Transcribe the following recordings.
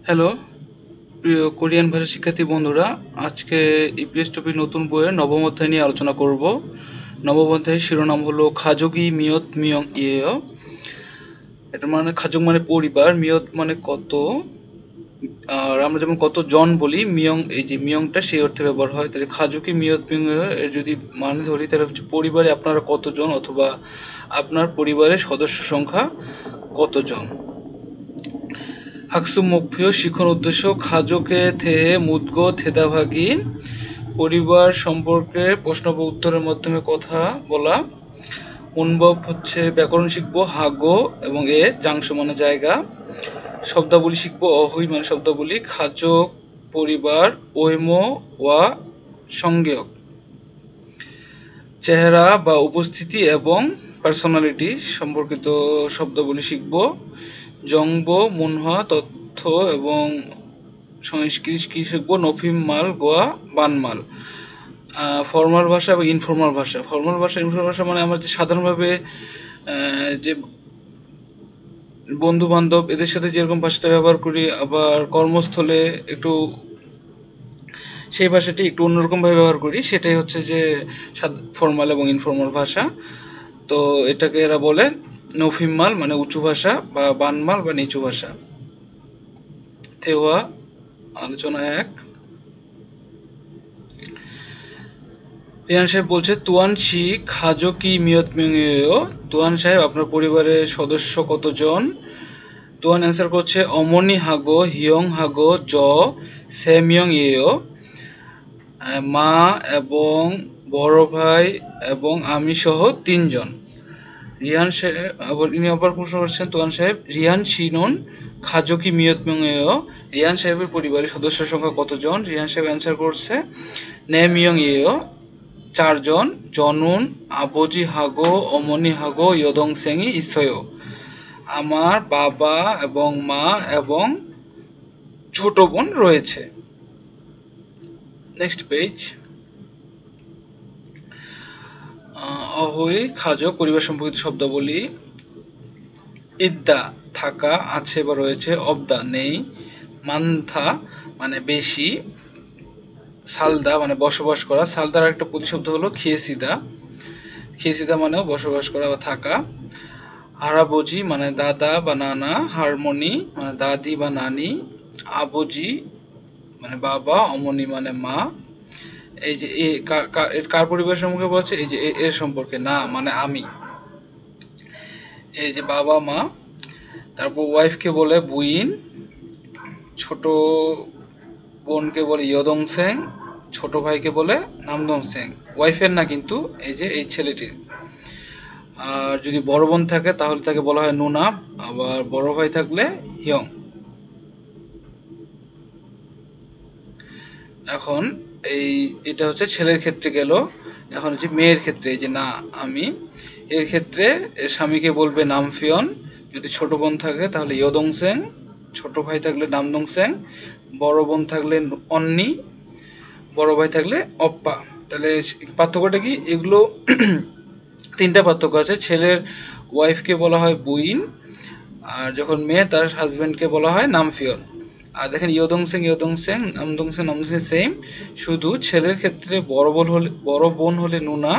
Hello প্রিয় Korean ভাষা শিক্ষার্থী বন্ধুরা, আজকে ইপিএস টপিক নতুন বইয়ের নবম অধ্যায় নিয়ে আলোচনা করব। নবম অধ্যায়ের শিরোনাম হলো খাজোগি মিয়ত মিয়ং ইয়েও। এটা মানে খাজোগ মানে পরিবার, মিয়ত মানে কত, আর আমরা যেমন কত জন বলি, মিয়ং এই যে মিয়ংটা সেই অর্থে ব্যবহার হয়। তাহলে খাজোকি মিয়ত মিয়ং এর যদি মানে ধরি তাহলে হচ্ছে পরিবারে আপনারা কতজন, অথবা আপনার পরিবারের সদস্য সংখ্যা কতজন। 학습 목표 শিখন উদ্দেশ্য খাজোকে থেহে মুদগো থেদাভাগি, পরিবার সম্পর্কে প্রশ্ন বা উত্তরের মাধ্যমে কথা বলা। মুনবব হচ্ছে ব্যাকরণ শিখবো, হাগো এবং এ জাংশ মানে জায়গা। শব্দাবলী শিখবো, অহই মানে শব্দাবলী, খাজোক পরিবার, ওইমো ওয়া সংজ্ঞক চেহারা বা উপস্থিতি এবং পার্সোনালিটি সম্পর্কিত শব্দাবলী শিখবো। জংবো মুনহা তথ্য এবং সংস্কৃতি কি শিখবো, নফিম মাল গোয়া বানমাল। ফর্মাল ভাষা এবং ইনফর্মাল ভাষা। ফর্মাল ভাষা ইনফর্মাল ভাষা মানে আমরা যে সাধারণভাবে যে বন্ধু বান্ধব এদের সাথে যেরকম ভাষাটা ব্যবহার করি, আবার কর্মস্থলে একটু সেই ভাষাটি একটু অন্যরকম ভাবে ব্যবহার করি, সেটাই হচ্ছে যে ফর্মাল এবং ইনফর্মাল ভাষা। তো এটাকে এরা বলে নফিমাল মানে উঁচু ভাষা, বা বানমাল বা নিচু ভাষা। থেওয়া আলোচনা 1। রিয়ান সাহেব বলছে তুয়ান শি খাজো কি মিয়ত মিয়ো। তুয়ান সাহেব আপনার পরিবারের সদস্য কতজন? তুয়ান অ্যান্সার করছে অমনি হাগো হিয়ং হাগো জ সেমিয়ং ইয়েও, মা এবং বড় ভাই এবং আমি সহ 3 জন। রিয়ান সাহেব ইনি আবার প্রশ্ন করছেন তুয়ান সাহেব, রিয়ান শিনন খাজো কি মিয়ত মিয়ো, রিয়ান সাহেবের পরিবারের সদস্য সংখ্যা কতজন? রিয়ান সাহেব অ্যান্সার করছে নে মিয়ং ইয়েও 4 জন। জনুন আবজি হাগো অমনি হাগো ইয়দংসেংই ইসয়ো, আমার বাবা এবং মা এবং ছোট বোন রয়েছে। Next page. অহই খাজো পরিবার সম্পর্কিত শব্দাবলী। ইদ্দা থাকা, আছে বা রয়েছে। অবদা নেই। মানথা মানে বেশি। সালদা মানে বসবাস করা। সালদার একটা প্রতিশব্দ হলো খিয়েসিদা। খিয়েসিদা মানেও বসবাস করা বা থাকা। হারাবজি মানে দাদা বা নানা। হারমোনি মানে দাদি বা নানি। আবজি মানে বাবা। অমনি মানে মা। এই যে এ কার পরিবার সম্পর্কে বলছে, এই যে এর সম্পর্কে, না মানে আমি। এই যে বাবা মা। তারপর ওয়াইফকে বলে বুইন, ছোট বোনকে বলে ইয়দংসেং, ছোট ভাইকে বলে নামদংসেং। ওয়াইফের না কিন্তু, এই যে এই ছেলেটির। আর যদি বড় বোন থাকে তাহলে তাকে বলা হয় নুনা, আবার বড় ভাই থাকলে হিয়ং। এখন এটা হচ্ছে ছেলের ক্ষেত্রে গেল। এখন হচ্ছে মেয়ের ক্ষেত্রে, এই যে না আমি, এর ক্ষেত্রে স্বামীকে বলবে নামফিয়ন, যদি ছোট বোন থাকে তাহলে ইয়দংসেং, ছোট ভাই থাকলে নামদংসেং, বড় বোন থাকলে অন্নি, বড় ভাই থাকলে অপ্পা। তাহলে পার্থক্যটা কি? এগুলো 3টা পার্থক্য আছে। ছেলের ওয়াইফকে বলা হয় বুইন, আর যখন মেয়ে তার হাজবেন্ডকে বলা হয় নামফিয়ন। আর দেখেন ইয়দংসেং ইয়দংসেং, নামদংসেং নামদংসেং সেম, শুধু ছেলের ক্ষেত্রে বড় বোন হলে নুনা,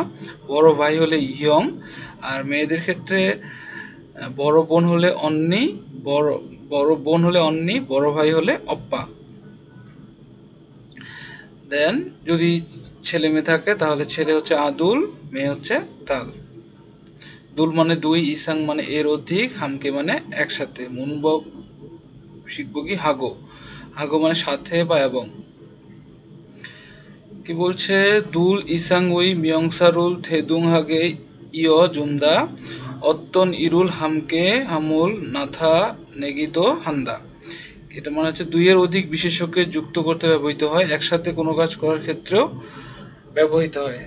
বড় ভাই হলে ইয়ং, আর মেয়েদের ক্ষেত্রে বড় বোন হলে অন্নি, বড় বোন হলে অন্নি, বড় ভাই হলে অপ্পা। দেন যদি ছেলে মেয়ে থাকে তাহলে ছেলে হচ্ছে আদুল, মেয়ে হচ্ছে তাল। দুল মানে 2, ইসাং মানে এর অধিক, হামকে মানে একসাথে। মুনবব শিখবো কি হাগো, হাগো মানে সাথে বা এবং। কি বলছে, দুল ইসাং উই মিয়ংসারুল থেদুং হাগে ইয় জুন্দা, অত্তন ইরুল হামকে হামুল নাথা নেগিতো হান্দা। এটা মানে হচ্ছে 2 এর অধিক বিশেষ্যকে যুক্ত করতে ব্যবহৃত হয়, একসাথে কোনো কাজ করার ক্ষেত্রেও ব্যবহৃত হয়।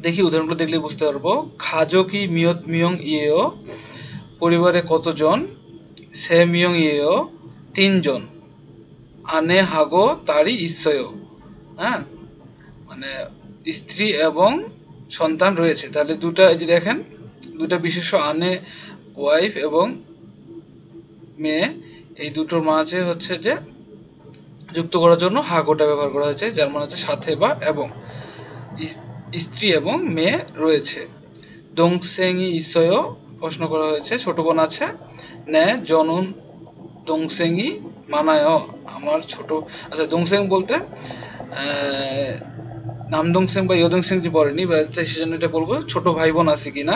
দেখি উদাহরণগুলো দেখলে বুঝতে পারবো। খাজো কি মিয়ত মিয়ং ইয়েও, পরিবারে কতজন? সে মিয়ং ইয়েও 3 জন। আনে হাগো তারি ইচ্ছয়, হ্যাঁ মানে স্ত্রী এবং সন্তান রয়েছে। তাহলে দুটা, এই যে দেখেন, দুটা বিশেষ্য আনে ওয়াইফ এবং মেয়ে, এই দুটোর মাঝে হচ্ছে যে যুক্ত করার জন্য হাগোটা ব্যবহার করা হয়েছে, যার মানে হচ্ছে সাথে বা এবং। স্ত্রী এবং মেয়ে রয়েছে। দোংসেংই ইসয় প্রশ্ন করা হয়েছে, ছোট বোন আছে। নে জনন দোংসেংই মানায়, আমার ছোট, আচ্ছা দোংসেং বলতে নামদোংসেং বা ইয়োদোংসেং যে পড়েনি, সেজন্য এটা বলবো ছোট ভাই বোন আছে কিনা।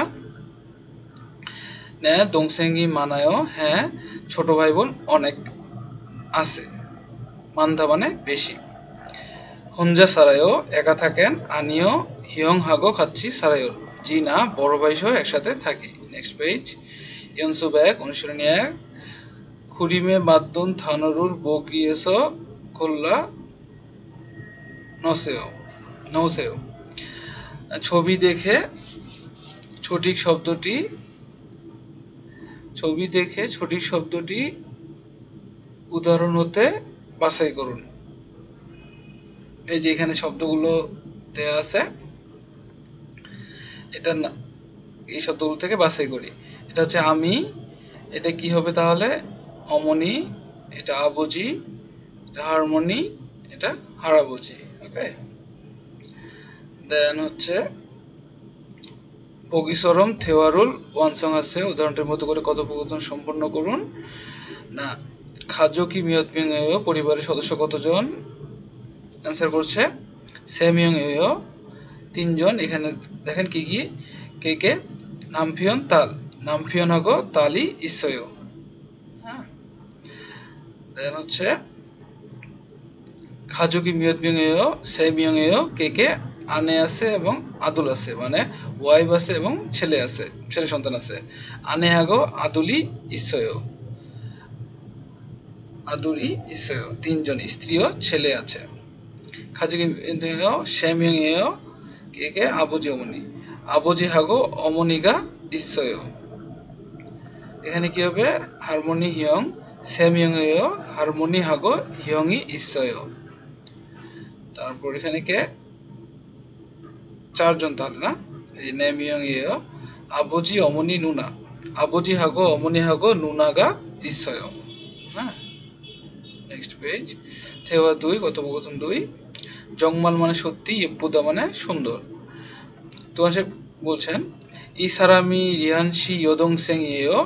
নে দোংসেংই মানায়, হ্যাঁ ছোট ভাই বোন অনেক আছে। মানধা মানে বেশি। হঞ্জা সারায়ও একা থাকেন। আনিও হিয়ং হাগো খাচ্ছি সারায়র, জি না বড় ভাই সহ একসাথে থাকি। Next page. ইয়নসু ব্যাগ অনুশীলনী 1। খুরিমে বাদ্দুন থানরুর বগিয়েস খোল্লা নসেও নৌসেও। ছবি দেখে সঠিক শব্দটি, ছবি দেখে সঠিক শব্দটি উদাহরণ হতে বাছাই করুন। এই যে এখানে শব্দগুলো দেয়া আছে, এটা এই শব্দগুলো থেকে বাছাই করি। এটা হচ্ছে আমি, এটা কি হবে তাহলে অমনি, এটা আবুজি, এটা হারমোনি, এটা হারাবুজি। ওকে, দেন হচ্ছে বগিসরম থেওয়ারুল ওয়ানসং আছে, উদাহরণটির মতো করে কথোপকথন সম্পন্ন করুন। না খাজোকি মিয়তমিং এও পরিবারের সদস্য কতজন? অ্যান্সার করছে সেমিয়ং এও 3 জন। এখানে দেখেন কি কি, কে কে, নামফিয়ন তাল, নামফিয়ন হাগো তালি ইসয়। হ্যাঁ, দেন হচ্ছে খাজোকি মিয়তমিং এও সেমিয়ং এও কে কে, আনে আছে এবং আদুল আছে, মানে ওয়াইফ আছে এবং ছেলে আছে, ছেলে সন্তান আছে। আনে হাগো আদুলি ইসয়, আদুরি ইসয় 3 জন স্ত্রী ও ছেলে আছে। খাজোকি এও সেমিয়ং এও কে কে, আবুজি অমনি, আবুজি হাগো অমনিগা ইসয়। এখানে কি হবে হারমোনি হিয়ং সেমিয়ং এও হারমোনি হাগো হিয়ংই ইসয়। তারপর এখানে কে 4 জন তাহলে না, এই নেমিয়ং এও আবুজি অমনি নুনা, আবুজি হাগো অমনি হাগো নুনাগা ইসয়। হ্যাঁ, নেক্সট পেজ। থেওয়া 2 কথোপকথন 2। জংমাল মানে সত্যি, ইপ্পুদা মানে সুন্দর। তো বলছেন ই সারামি রিহানশি ইয়োদংসেং এও,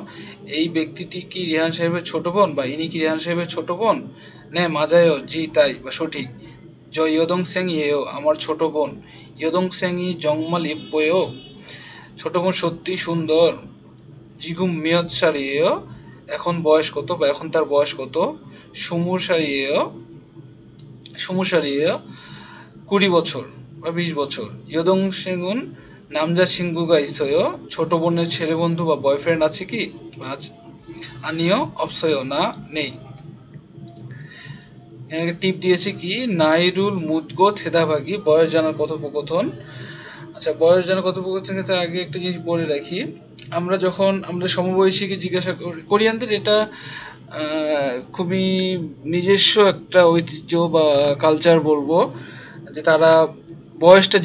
এই ব্যক্তিটি কি রিহান সাহেবের ছোট বোন, বা ইনি কি রিহান সাহেবের ছোট বোন? নে মাজায়ও, জি তাই বা সঠিক। জয় ইয়োদংসেং এও আমার ছোট বোন, ইয়োদংসেং ই জংমাল ইপ্পোয়েও ছোট বোন সত্যি সুন্দর। জিগুম মিয়ত সারিয়েও এখন বয়স কত, বা এখন তার বয়স কত। সুমুর সারিয়েও, সুমুর সারিয়েও 20 বছর বা 20 বছর। ইয়োদংসেংউন নামজা সিঙ্গুগা ইসয়, ছোট বোনের ছেলে বন্ধু বা বয়ফ্রেন্ড আছে কি, বা আছে। আনিও অপসয় না নেই। এখানে টিপ দিয়েছে কি নাইরুল মুদগো থেদাভাগি, বয়স জানার কথোপকথন। আচ্ছা, বয়স জানার কথোপকথনের ক্ষেত্রে আগে একটা জিনিস বলে রাখি, আমরা যখন আমাদের সমবয়সীকে জিজ্ঞাসা করি, কোরিয়ানদের এটা খুবই নিজস্ব একটা ঐতিহ্য বা কালচার বলবো, যে তারা বয়সটা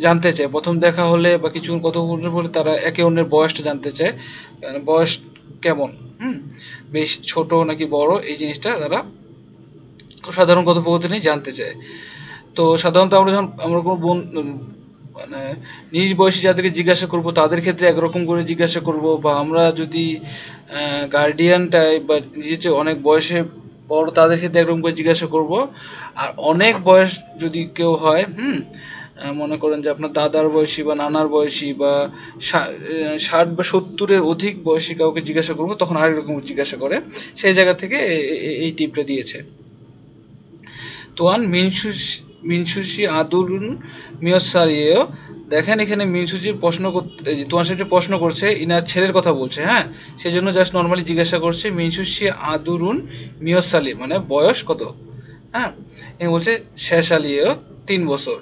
জানতে চায় প্রথম দেখা হলে বা কিছু কথোপকথন বলে, তারা একে অন্যের বয়সটা জানতে চায়, বয়স কেমন, বেশ ছোট নাকি বড়, এই জিনিসটা তারা খুব সাধারণ কথোপকথনই জানতে চায়। তো সাধারণত আমরা যখন আমরা কোনো মানে নিজ বয়সী যাদেরকে জিজ্ঞাসা করব তাদের ক্ষেত্রে একরকম করে জিজ্ঞাসা করব, বা আমরা যদি গার্ডিয়ান টাইপ বা নিজের চেয়ে অনেক বয়সে বড় তাদের ক্ষেত্রে একরকম করে জিজ্ঞাসা করব। আর অনেক বয়স যদি কেউ হয়, মনে করেন যে আপনার দাদার বয়সী বা নানার বয়সী বা 60 বা 70-এর অধিক বয়সী কাউকে জিজ্ঞাসা করব, তখন আরেক রকম জিজ্ঞাসা করে। সেই জায়গা থেকে এই টিপটা দিয়েছে। তোয়ান মিনসুশি আদুরুন মিয়সারিয়েও, দেখেন এখানে মিনসুজির প্রশ্ন করতে, তোমার সাথে প্রশ্ন করছে, ইনার ছেলের কথা বলছে, হ্যাঁ সেই জন্য জাস্ট নর্মালি জিজ্ঞাসা করছে মিনসুশি আদুরুন মিয়সালি মানে বয়স কত। হ্যাঁ, এ বলছে শেষালিয়েও 3 বছর।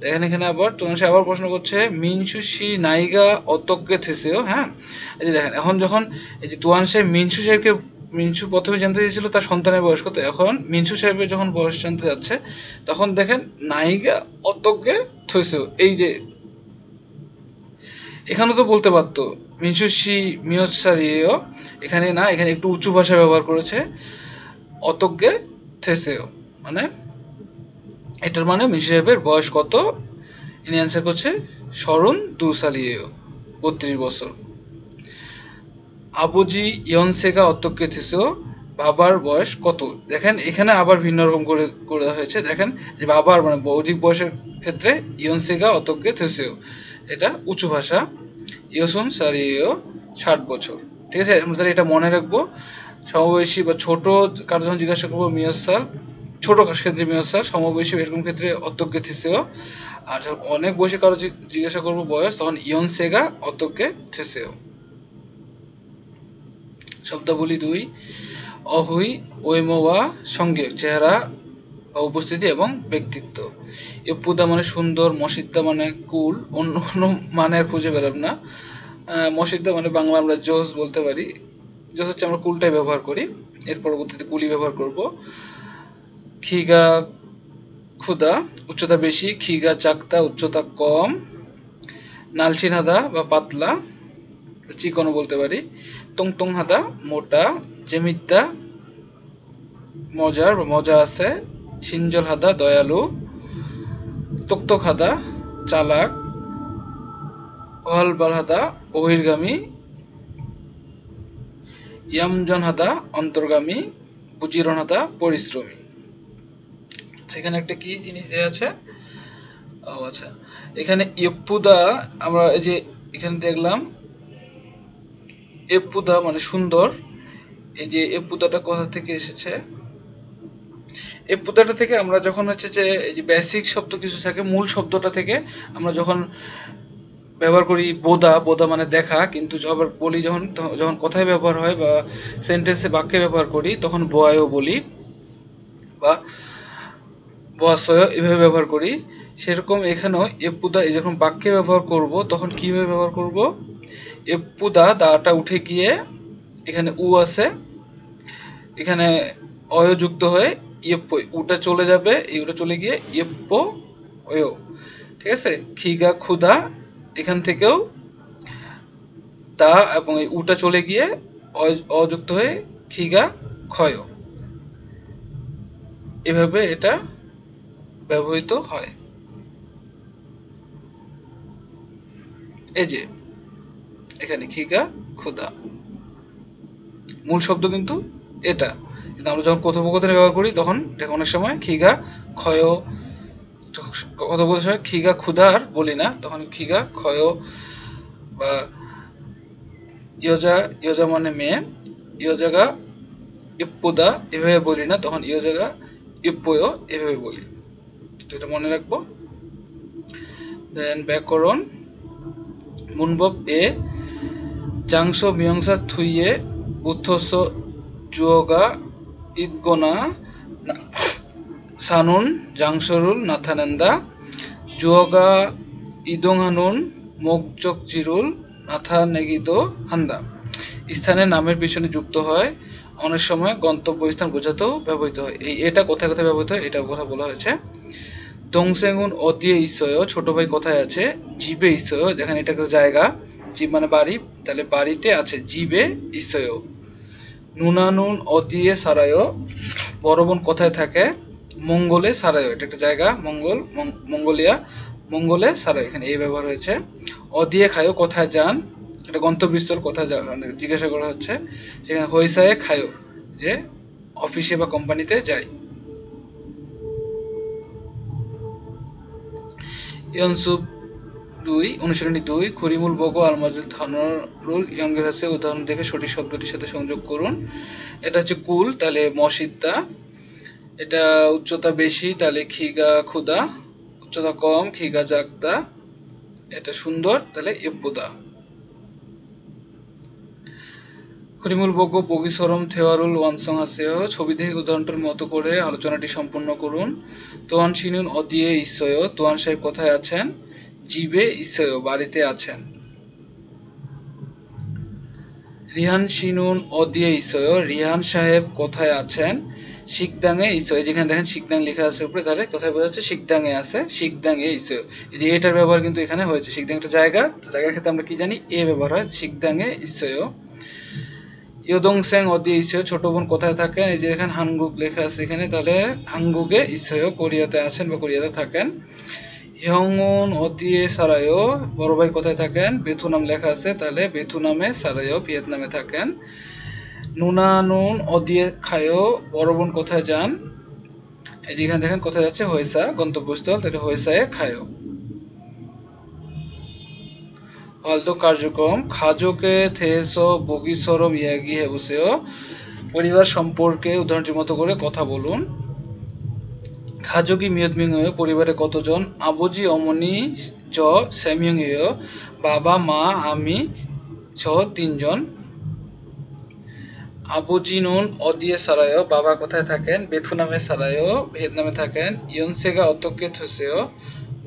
দেখেন এখানে আবার তোমার সাথে আবার প্রশ্ন করছে মিনসুশি নাইগা অতজ্ঞে থেসেও। হ্যাঁ, এই যে দেখেন এখন যখন এই যে তুয়ান সাহেব মিনসু সাহেবকে, মিনসু প্রথমে জানতে চেয়েছিল তার সন্তানের বয়স কত, এখন মিনসু সাহেবের যখন বয়স জানতে যাচ্ছে তখন দেখেন নাইগা অতজ্ঞে থৈসেও, এই যে এখানে তো বলতে পারতো মিনসুশি মিয়োসারিও, এখানে না, এখানে একটু উঁচু ভাষা ব্যবহার করেছে। অতজ্ঞে থেসেও মানে এটার মানে মিনসু সাহেবের বয়স কত, ইনি অ্যান্সার করছে সরুন দুসালিয়েও, 32 বছর। আবুজি ইয়নসেগা অতজ্ঞে থেসেও, বাবার বয়স কত। দেখেন এখানে আবার ভিন্ন রকম করে করে দেওয়া হয়েছে। দেখেন যে বাবার মানে বৌদ্ধিক বয়সের ক্ষেত্রে ইয়নসেগা অতজ্ঞে থেসেও, এটা উঁচু ভাষা। ইয়সুন সারিয়েও 60 বছর। ঠিক আছে, আমরা তাহলে এটা মনে রাখবো। সমবয়সী বা ছোট কারো যখন জিজ্ঞাসা করবো মিয়সাল, ছোট ক্ষেত্রে মিয়সাল, সমবয়সী এরকম ক্ষেত্রে অতজ্ঞে থেসেও। আর যখন অনেক বয়সী কারো জিজ্ঞাসা করবো বয়স, তখন ইয়নসেগা অতজ্ঞে থেসেও। শব্দাবলী 2, অহুই ওইমোয়া সঙ্গে চেহারা বা উপস্থিতি এবং ব্যক্তিত্ব। ইপুদা মানে সুন্দর, মসিদ্দা মানে কুল, অন্য কোনো মানে আর খুঁজে পেলাম না। মসিদ্দা মানে বাংলা আমরা জোস বলতে পারি, জোস হচ্ছে আমরা কুলটাই ব্যবহার করি, এর পরবর্তীতে কুলি ব্যবহার করব। খিগা ক্ষুদা উচ্চতা বেশি, খিগা চাকতা উচ্চতা কম, নালচিন হাদা বা পাতলা, চিকনও বলতে পারি। টংটং হাদা মোটা, জেমিদ্দা মজার বা মজা আছে, ছিনজল হাদা দয়ালু, তোকতক হাদা চালাক, ওহালবাল হাদা বহির্গামী, ইয়ামজন হাদা অন্তর্গামী, বুজিরন হাদা পরিশ্রমী। সেখানে একটা কি জিনিস দেওয়া আছে, ও আচ্ছা, এখানে ইপুদা আমরা এই যে এখানে দেখলাম এপুদা মানে সুন্দর। এই যে এপুদাটা কোথা থেকে এসেছে, এপুদাটা থেকে আমরা যখন হচ্ছে যে এই যে বেসিক শব্দ কিছু থাকে, মূল শব্দটা থেকে আমরা যখন ব্যবহার করি বোদা, বোদা মানে দেখা, কিন্তু আবার বলি যখন যখন কথায় ব্যবহার হয় বা সেন্টেন্সে বাক্যে ব্যবহার করি তখন বয়াও বলি বা বয়াসয় এভাবে ব্যবহার করি। সেরকম এখানেও এপুদা এই যখন বাক্যে ব্যবহার করব তখন কিভাবে ব্যবহার করব, এপুদা দাটা উঠে গিয়ে এখানে উ আছে, এখানে অয় যুক্ত হয়ে ইয়েপ্পো উটা চলে যাবে, এই উটা চলে গিয়ে ইয়েপ্পো ওয়ো। ঠিক আছে, খিগা ক্ষুদা এখান থেকেও তা এবং এই উটা চলে গিয়ে অযুক্ত হয়ে খিগা ক্ষয়, এভাবে এটা ব্যবহৃত হয়। এই যে এখানে খিগা ক্ষুদা মূল শব্দ কিন্তু এটা, কিন্তু আমরা যখন কথোপকথনে ব্যবহার করি তখন অনেক সময় খিগা ক্ষয়, কথোপকথনের সময় খিগা ক্ষুদার বলি না, তখন খিগা ক্ষয় বা ইয়োজা, ইয়োজা মানে মেয়ে, ইয়োজাগা ইপ্পুদা এভাবে বলি না, তখন ইয়োজাগা ইপ্পয় এভাবে বলি। তো এটা মনে রাখবো। দেন ব্যাকরণ মুনবব এ জাংস মিয়ংসা থুইয়ে বুথস জুয়োগা ইদগোনা সানুন জাংসরুল নাথানেন্দা জুয়োগা ইদোংহানুন মোকচক জিরুল নাথানেগিদো হান্দা। স্থানের নামের পিছনে যুক্ত হয়, অনেক সময় গন্তব্য স্থান বোঝাতেও ব্যবহৃত হয়। এই এটা কোথায় কোথায় ব্যবহৃত হয় এটার কথা বলা হয়েছে। দংসেগুন অদিয়ে ইসয় ছোট ভাই কোথায় আছে, জিবে ইসয়, যেখানে এটা একটা জায়গা, জিব মানে বাড়ি, তাহলে বাড়িতে আছে, জিবে ইসয়। নুনানুন অদিয়ে সারায় বড় বোন কোথায় থাকে, মঙ্গলে সারায়, এটা একটা জায়গা, মঙ্গল মঙ্গোলিয়া, মঙ্গলে সারায়, এখানে এই ব্যবহার হয়েছে। অদিয়ে খায়ো কোথায় যান, এটা গন্তব্যস্থল কোথায় যান জিজ্ঞাসা করা হচ্ছে, সেখানে হইসায়ে খায়ো যে অফিসে বা কোম্পানিতে যাই। ইয়নসুব 2 অনুশীলনী 2 খরিমুল বগো আলমাজুল থানরুল ইয়ঙ্গের হাসে উদাহরণ দেখে সঠিক শব্দটির সাথে সংযোগ করুন। এটা হচ্ছে কুল, তাহলে মসিদ্দা, এটা উচ্চতা বেশি, তাহলে খিগা ক্ষুদা, উচ্চতা কম খিগা জাগদা, এটা সুন্দর, তাহলে ইপুদা। খরিমুল বগ্য বগিসরম থেওয়ারুল ওয়ানসং হাসেও ছবি দেখে উদাহরণটার মতো করে আলোচনাটি সম্পূর্ণ করুন। তোয়ান শিনুন অদিয়ে ইসয়, তোয়ান সাহেব কোথায় আছেন, জিবে ইসয় বাড়িতে আছেন। রিহান শিনুন অদিয়ে ইসয়, রিহান সাহেব কোথায় আছেন? শিকদাঙে ইসয়, যেখানে দেখেন শিকদাং লেখা আছে উপরে, তাহলে কোথায় বোঝা যাচ্ছে? শিকদাঙে আছে, শিকদাঙে ইসয়। এই যে এটার ব্যবহার কিন্তু এখানে হয়েছে। শিকদাং একটা জায়গা, জায়গার ক্ষেত্রে আমরা কি জানি? এ ব্যবহার হয়। শিকদাঙে ইসয়। ইয়োদংসেং অদিয়ে ইসয়, ছোট বোন কোথায় থাকেন? এই যে এখানে হানগুক লেখা আছে এখানে, তাহলে হানগুকে ইসয়, কোরিয়াতে আছেন বা কোরিয়াতে থাকেন। হিয়ংউন অদিয়ে সারায়ো, বড় ভাই কোথায় থাকেন? বেথুনাম লেখা আছে, তাহলে বেথুনামে সারায়ো, ভিয়েতনামে থাকেন। নুনানুন অদিয়ে খায়ো, বড় বোন কোথায় যান? এই যে এখানে দেখেন কোথায় যাচ্ছে? হয়েসা, গন্তব্যস্থল, তাহলে হয়েসায় খায়ো। হলদো কার্যক্রম খাজোকে থেসো বগিসরম ইয়াগি হেবুসেও, পরিবার সম্পর্কে উদাহরণটির মতো করে কথা বলুন। খাজোকি মিয়দমিং হয়ে, পরিবারে কতজন? আবুজি অমনি জ স্যামিয়ং হেয়, বাবা মা আমি সহ 3 জন। আবুজি নুন অদিয়ে সারায়ো, বাবা কোথায় থাকেন? বেথুনামে সারায়ো, ভিয়েতনামে থাকেন। ইয়নসেগা অতকে থুসেও,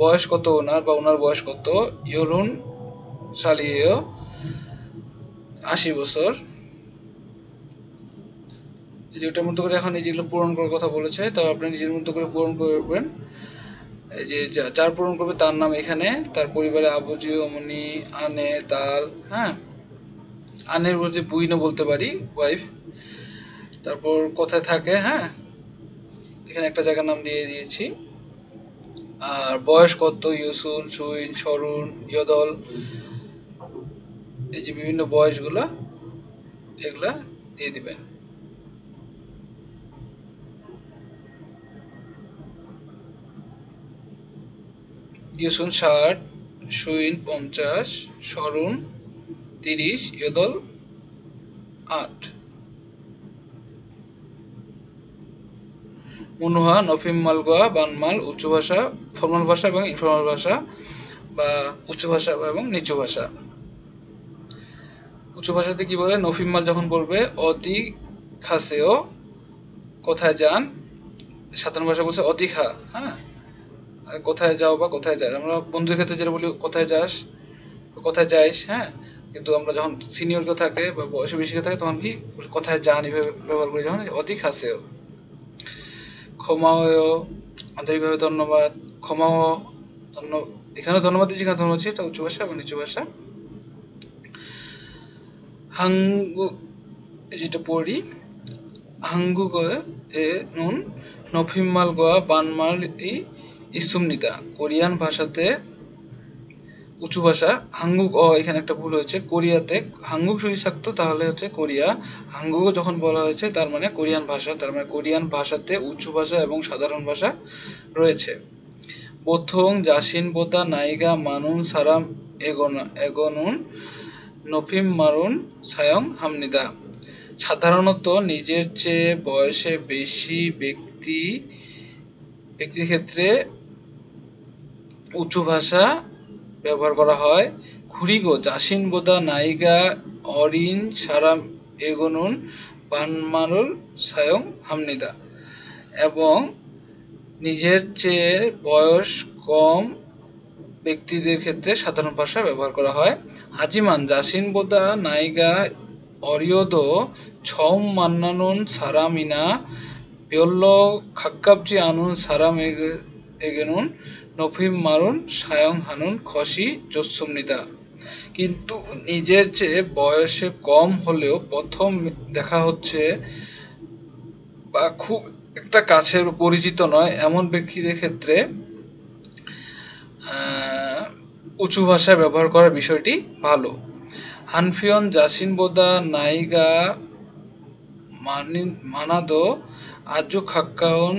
বয়স কত ওনার বা ওনার বয়স কত? ইয়রুন সালিয়েও, 80 বছর। যেটার মতো করে এখন এই যেগুলো পূরণ করার কথা বলেছে, তো আপনি নিজের মতো করে পূরণ করবেন। এই যে যার পূরণ করবে তার নাম এখানে, তার পরিবারে আবুজি অমনি আনে তাল, হ্যাঁ, আনের বলতে বুইনো বলতে পারি, ওয়াইফ। তারপর কোথায় থাকে, হ্যাঁ, এখানে একটা জায়গার নাম দিয়ে দিয়েছি। আর বয়স কত? ইউসুন, সুইন, সরুন, ইয়দল, এই যে বিভিন্ন বয়সগুলা, এগুলা দিয়ে দিবেন। ইউসুন 60, সুইন 50, সরুন 30, ইয়দল 8। মুনুহা নফিম মালগোয়া বানমাল, উচ্চ ভাষা, ফর্মাল ভাষা এবং ইনফর্মাল ভাষা, বা উচ্চ ভাষা এবং নিচু ভাষা। উচ্চ ভাষাতে কি বলে? নফিম মাল যখন বলবে অদি খাসেও, কোথায় যান? সাধারণ ভাষা বলছে অদিখা, হ্যাঁ, কোথায় যাও বা কোথায় যাস। আমরা বন্ধুর ক্ষেত্রে যেটা বলি কোথায় যাস, কোথায় যাইস, হ্যাঁ, কিন্তু আমরা যখন সিনিয়র কেউ থাকে বা বয়সে বেশি কেউ থাকে তখন কি কোথায় যান এভাবে ব্যবহার করি, যখন অধিক হাসেও। ক্ষমাও, আন্তরিকভাবে ধন্যবাদ। ক্ষমাও, এখানে ধন্যবাদ দিচ্ছি, এখানে ধন্যবাদ দিচ্ছি, এটা উচ্চ ভাষা এবং নিচু ভাষা। হাঙ্গু, যেটা পড়ি, হাঙ্গুগ এ নুন নফিম্মাল গোয়া বানমাল ই ইসুমনিতা, কোরিয়ান ভাষাতে উঁচু ভাষা। হাঙ্গুক এখানে একটা ভুল হয়েছে, কোরিয়াতে হাঙ্গুক যদি থাকতো তাহলে হচ্ছে কোরিয়া, হাঙ্গুক যখন বলা হয়েছে তার মানে কোরিয়ান ভাষা, তার মানে কোরিয়ান ভাষাতে উঁচু ভাষা এবং সাধারণ ভাষা রয়েছে। প্রথম জাসিন বোতা নাইগা মানুন সারাম এগনুন নফিম মারুন সায়ং হামনিদা, সাধারণত নিজের চেয়ে বয়সে বেশি ব্যক্তির ক্ষেত্রে উঁচু ভাষা ব্যবহার করা হয়। খুরিগো জাসিন বোদা নাইগা অরিন সারাম এগনুন বানমানুল সায়ং হামনিদা, এবং নিজের চেয়ে বয়স কম ব্যক্তিদের ক্ষেত্রে সাধারণ ভাষা ব্যবহার করা হয়। হাজিমান জাসিন বোদা নাইগা অরিওদো ছম মান্নানুন সারামিনা 별로 가깝지 않은 사람에게는 নফিম মারুন সায়ংহানুন খসি 좋습니다। কিন্তু নিজের চেয়ে বয়সে কম হলেও প্রথম দেখা হচ্ছে বা খুব একটা কাছের পরিচিত নয় এমন ব্যক্তিদের ক্ষেত্রে উঁচু ভাষা ব্যবহার করার বিষয়টি ভালো। হানফিয়ন জাসিন বোদা নাইগা মানাদো আজু খাক্কাউন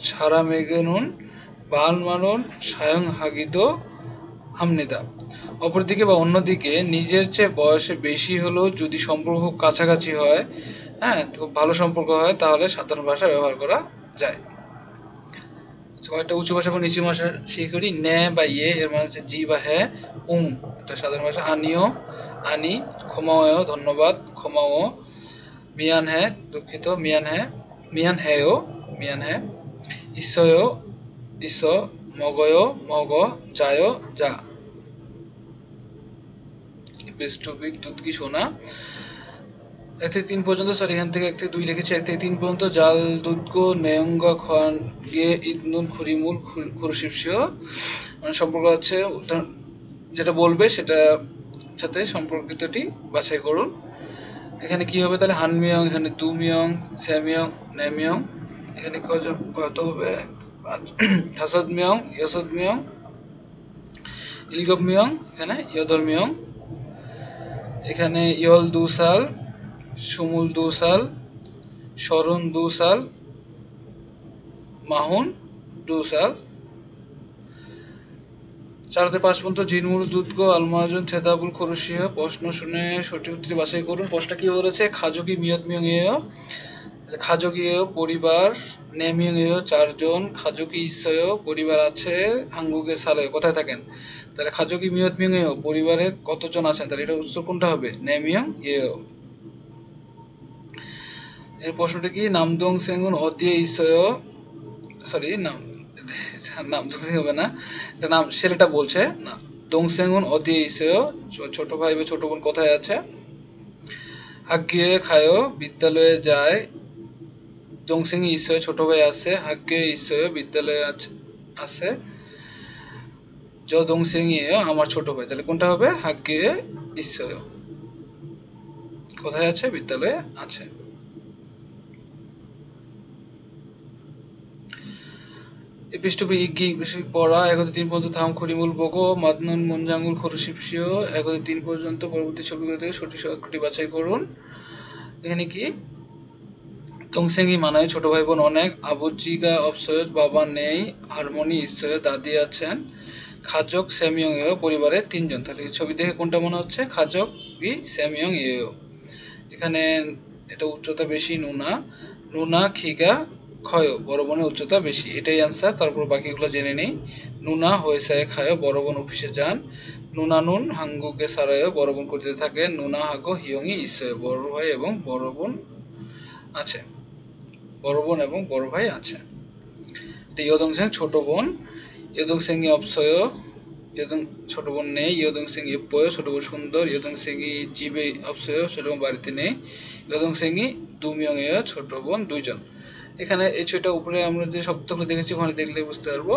সারামেগেনুন বানমানুন সায়ংহাগিদো হামনিদা, অপরদিকে বা অন্যদিকে নিজের চেয়ে বয়সে বেশি হলেও যদি সম্পর্ক খুব কাছাকাছি হয়, হ্যাঁ, খুব ভালো সম্পর্ক হয়, তাহলে সাধারণ ভাষা ব্যবহার করা যায়। কয়েকটা উঁচু ভাষা এবং নিচু ভাষা শিখি। নে বা ইয়ে এর মানে হচ্ছে জি বা হ্যাঁ। এটা সাধারণ ভাষা। আনিও, আনি। ক্ষমাও, ধন্যবাদ, ক্ষমাও। মিয়ান হ্যাঁ, দুঃখিত, মিয়ান হ্যাঁ, মিয়ান হ্যাঁও, মিয়ান হ্যাঁ। ইসয়ও, ইস। মগয়, মগ। যায়, যা। বেস্ট টপিক দুধ কি সোনা। 1 থেকে 3 পর্যন্ত, সরি এখান থেকে 1 থেকে 2 লিখেছি, 1 থেকে 3 পর্যন্ত জাল দুদগো নেয়ঙ্গা খান গিয়ে ইদনুন খুরিমুল খুরশিপসিও মানে সম্পর্ক আছে, যেটা বলবে সেটা সাথে সম্পর্কিতটি বাছাই করুন। এখানে কি হবে তাহলে? হানমিয়ং, এখানে দুমিয়ং, সেমিয়ং, নেমিয়ং, এখানে কত হবে? হাসদমিয়ং, ইয়সদমিয়ং, ইলগবমিয়ং, এখানে ইয়দরমিয়ং, এখানে ইয়ল দুসাল, সুমুল দুসাল, শরণ দুসাল, মাহুন দুসাল। 4 থেকে 5 পর্যন্ত জিনমুল দুদগো আলমাজুন থেদাবুল খরুশিয়া। প্রশ্ন শুনে সঠিক উত্তরটি বাছাই করুন। প্রশ্নটা কি বলেছে? খাজোগি মিয়ত মিয়ং এও, খাজোগি এও পরিবার, নেমিয়ং এও 4 জন, খাজোগি ইসেও পরিবার আছে, হাঙ্গুগে সালে কোথায় থাকেন? তাহলে খাজোগি মিয়ত মিয়ং এও পরিবারে কতজন আছেন? তাহলে এটা উত্তর কোনটা হবে? নেমিয়ং এও। এর প্রশ্নটা কি? নামদং সেঙ্গুন অদিয়ে ইসেও, সরি নামদং সেং হবে না, এটা নাম ছেলেটা বলছে না। দংসেঙ্গুন অদিয়ে ইসেও ছোট ভাই বা ছোট বোন কোথায় আছে? হাগ্গিয়ে খায়ো বিদ্যালয়ে যায়, দংসেং ইসেও ছোট ভাই আছে, হাগ্গিয়ে ইসেও বিদ্যালয়ে আছে, জ দংসেং ইয়েও আমার ছোট ভাই। তাহলে কোনটা হবে? হাগ্গিয়ে ইসেও কোথায় আছে? বিদ্যালয়ে আছে। এই পৃষ্ঠপোষক ইগি পড়া 1 থেকে 3 পর্যন্ত থাম খরিমুল বগো মাদনুন মুনজাঙ্গুল খরুশিপসিও 1 থেকে 3 পর্যন্ত। পরবর্তী ছবিগুলো থেকে সঠিক অক্ষরটি বাছাই করুন। এখানে কি? তংসেঙ্গি মানায় ছোট ভাই বোন অনেক, আবুজিগা অবসয়জ বাবা নেই, হারমোনি ইসয় দাদি আছেন, খাজক সেমিয়ং এও পরিবারে 3 জন। তাহলে ছবি দেখে কোনটা মনে হচ্ছে? খাজক বি সেমিয়ং এও। এখানে এটা উচ্চতা বেশি, নুনা নুনা খিগা ক্ষয় বড় বোনের উচ্চতা বেশি, এটাই অ্যান্সার। তারপর বাকিগুলো জেনে নেই। নুনা হয়েছে খায় বড় বোন অফিসে যান, নুনা নুন হাঙ্গুকে সারায়ও বড় বোন করতে থাকে, নুনা হাগো হিয়ংই ইসয় বড় ভাই এবং বড় বোন আছে, বড় বোন এবং বড় ভাই আছে। ইয়দংসেং ছোট বোন, ইয়দংসেংই অপসয় ইয়দং ছোট বোন নেই, ইয়দংসেং ইপয় ছোট বোন সুন্দর, ইয়দংসেংই জিবে অপসয় ছোট বোন বাড়িতে নেই, ইয়দংসেংই দুমিয়ং এ ছোট বোন 2 জন। এখানে এই ছয়টা উপরে আমরা যে শব্দগুলো দেখেছি ওখানে দেখলে বুঝতে পারবো।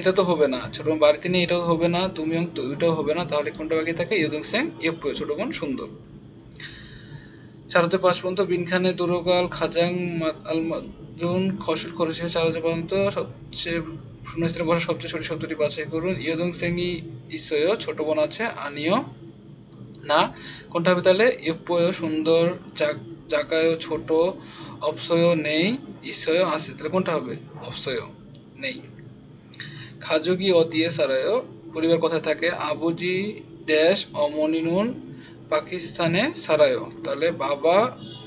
এটা তো হবে না, ছোট বোন বাড়িতে নেই এটাও হবে না, দুমিয়ং তো এটাও হবে না, তাহলে কোনটা বাকি থাকে? ইয়দংসেং ইপয় ছোট বোন সুন্দর। 4 থেকে 5 পর্যন্ত বিনখানে দুরগাল খাজাং আলমাজুন খসুল খরচে 4 থেকে 5 পর্যন্ত সবচেয়ে শূন্যস্থানে বসা সবচেয়ে ছোট শব্দটি বাছাই করুন। ইয়দংসেংই ইসয় ছোট বোন আছে, আনিও না, কোনটা হবে তাহলে? ইপয় সুন্দর, জাকায় ছোট, অপসয় নেই, ইসয় আছে, তাহলে কোনটা হবে? অপসয় নেই। খাজুগি অদিয়ে সারায় পরিবার কোথায় থাকে? আবুজি ড্যাশ অমনিনুন পাকিস্তানে সারায়, তাহলে বাবা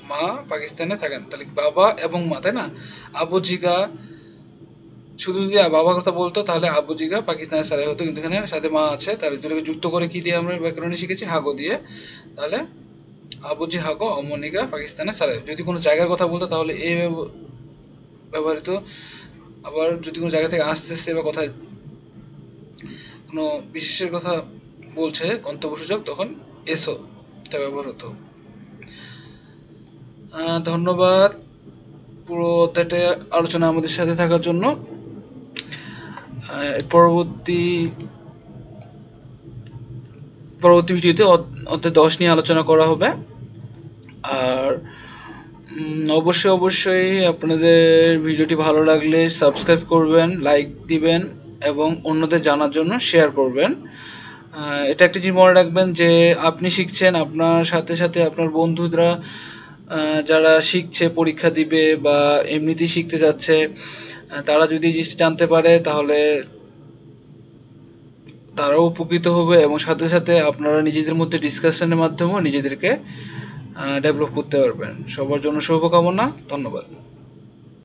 মা পাকিস্তানে থাকেন, তাহলে বাবা এবং মা, তাই না? আবুজিগা শুধু যদি বাবার কথা বলতো তাহলে আবুজিগা পাকিস্তানে সারাই হতো, কিন্তু এখানে সাথে মা আছে, তাহলে দুটোকে যুক্ত করে কি দিয়ে আমরা ব্যাকরণে শিখেছি? হাগো দিয়ে। তাহলে আবুজি হাগো অমনিগা পাকিস্তানে সারাই। যদি কোনো জায়গার কথা বলতো তাহলে এ ব্যবহৃত, আবার যদি কোনো জায়গা থেকে আসতেছে বা কোথায় কোনো বিশেষের কথা বলছে গন্তব্যসূচক, তখন এসো এটা ব্যবহার হতো। ধন্যবাদ পুরো অধ্যায়টা আলোচনা আমাদের সাথে থাকার জন্য। পরবর্তী ভিডিওতে অধ্যায় 10 নিয়ে আলোচনা করা হবে। আর অবশ্যই আপনাদের ভিডিওটি ভালো লাগলে সাবস্ক্রাইব করবেন, লাইক দিবেন এবং অন্যদের জানার জন্য শেয়ার করবেন। এটা একটা জিনিস মনে রাখবেন যে আপনি শিখছেন, আপনার সাথে সাথে আপনার বন্ধুরা যারা শিখছে, পরীক্ষা দিবে বা এমনিতেই শিখতে যাচ্ছে, তারা যদি জিনিসটা জানতে পারে তাহলে তারাও উপকৃত হবে এবং সাথে সাথে আপনারা নিজেদের মধ্যে ডিসকাশনের মাধ্যমেও নিজেদেরকে ডেভেলপ করতে পারবেন। সবার জন্য শুভকামনা। ধন্যবাদ।